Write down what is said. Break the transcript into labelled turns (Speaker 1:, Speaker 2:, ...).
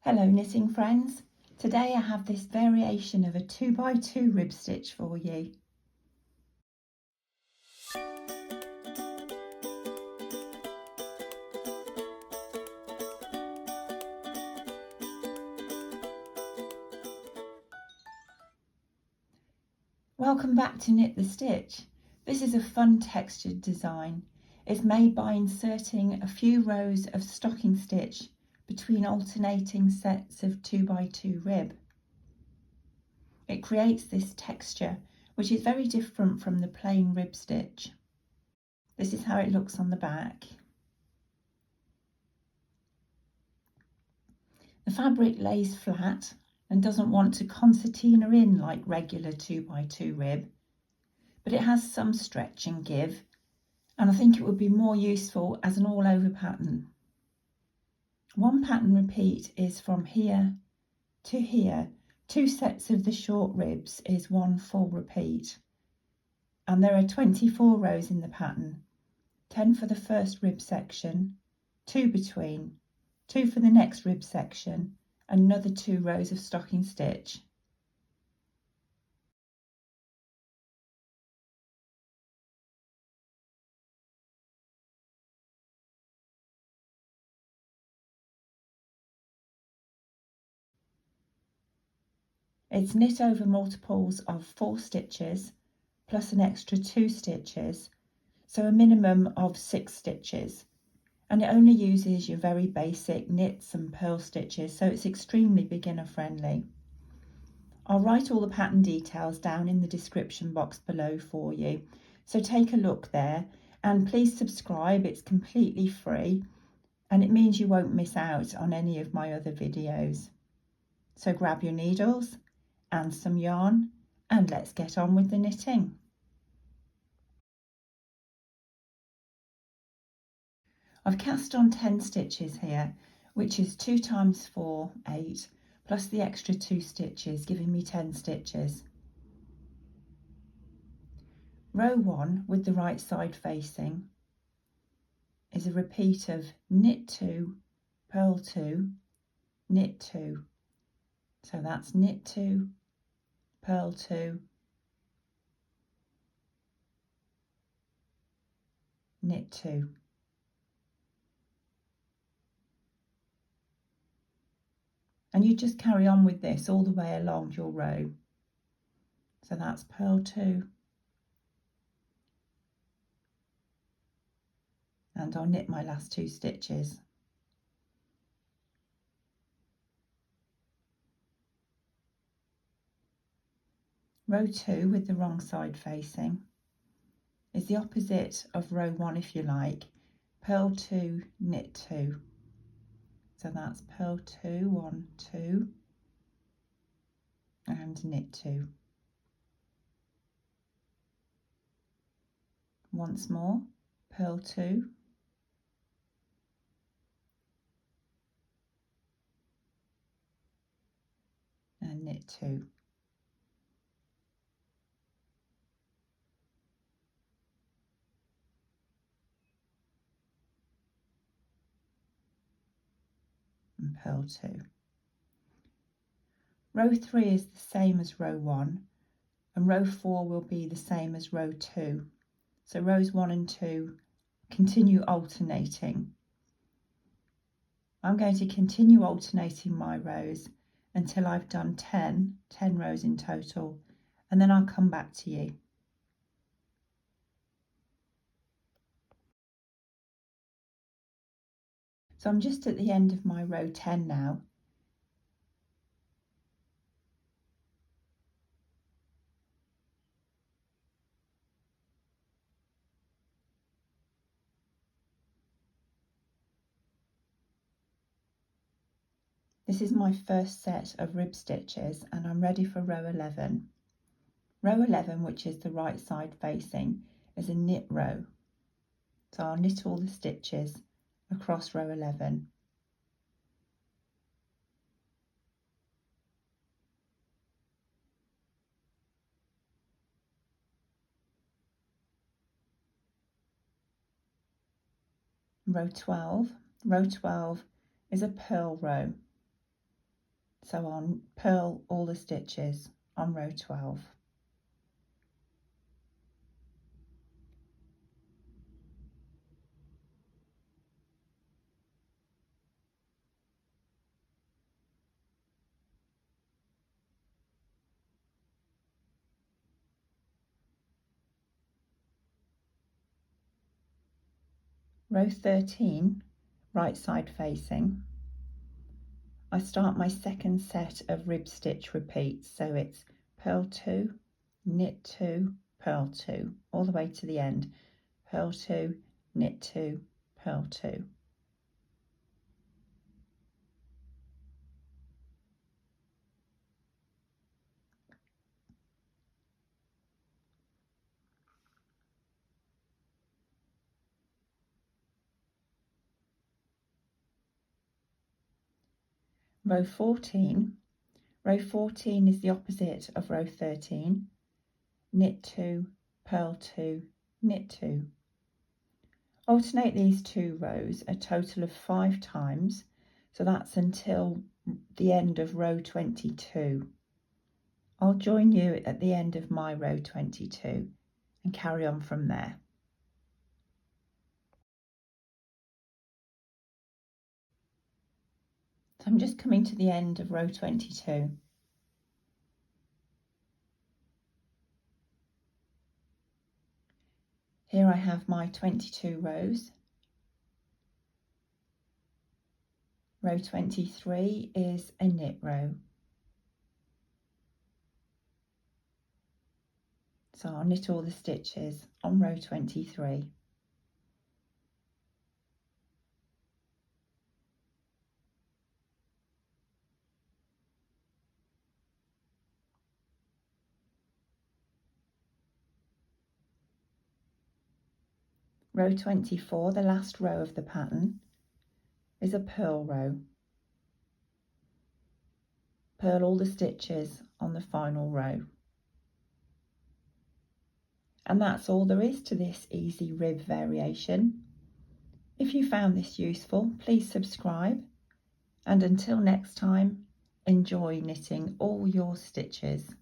Speaker 1: Hello knitting friends, today I have this variation of a 2x2 rib stitch for you. Welcome back to Knit the Stitch. This is a fun textured design. It's made by inserting a few rows of stocking stitch between alternating sets of 2x2 rib. It creates this texture which is very different from the plain rib stitch. This is how it looks on the back. The fabric lays flat and doesn't want to concertina in like regular 2x2 rib, but it has some stretch and give, and I think it would be more useful as an all over pattern. One pattern repeat is from here to here. 2 sets of the short ribs is one full repeat, and there are 24 rows in the pattern, 10 for the first rib section, 2 between, 2 for the next rib section, and another 2 rows of stocking stitch. It's knit over multiples of 4 stitches plus an extra 2 stitches, so a minimum of 6 stitches, and it only uses your very basic knits and purl stitches, so it's extremely beginner friendly. I'll write all the pattern details down in the description box below for you, so take a look there, and please subscribe. It's completely free and it means you won't miss out on any of my other videos. So grab your needles and some yarn and let's get on with the knitting. I've cast on 10 stitches here, which is 2 times 4, 8, plus the extra 2 stitches, giving me 10 stitches. Row 1 with the right side facing is a repeat of knit 2, purl 2, knit 2. So that's knit 2, purl 2, knit 2. And you just carry on with this all the way along your row. So that's purl 2, and I'll knit my last 2 stitches. Row 2 with the wrong side facing is the opposite of row 1 if you like, purl 2, knit 2. So that's purl 2, 1, 2, and knit 2. Once more, purl 2, and knit 2. And purl 2. Row 3 is the same as row 1, and row 4 will be the same as row 2. So rows 1 and 2 continue alternating. I'm going to continue alternating my rows until I've done 10 rows in total, and then I'll come back to you. So I'm just at the end of my row 10 now. This is my first set of rib stitches and I'm ready for row 11. Row 11, which is the right side facing, is a knit row. So I'll knit all the stitches across row 11. Row 12 is a purl row. So I'll purl all the stitches on row 12. Row 13, right side facing, I start my second set of rib stitch repeats, so it's purl 2, knit 2, purl 2, all the way to the end. Purl 2, knit 2, purl 2. Row 14. Row 14 is the opposite of row 13. Knit 2, purl 2, knit 2. Alternate these two rows a total of 5 times, so that's until the end of row 22. I'll join you at the end of my row 22 and carry on from there. So I'm just coming to the end of row 22. Here I have my 22 rows. Row 23 is a knit row. So I'll knit all the stitches on row 23. Row 24, the last row of the pattern, is a purl row. Purl all the stitches on the final row. And that's all there is to this easy rib variation. If you found this useful, please subscribe, and until next time, enjoy knitting all your stitches.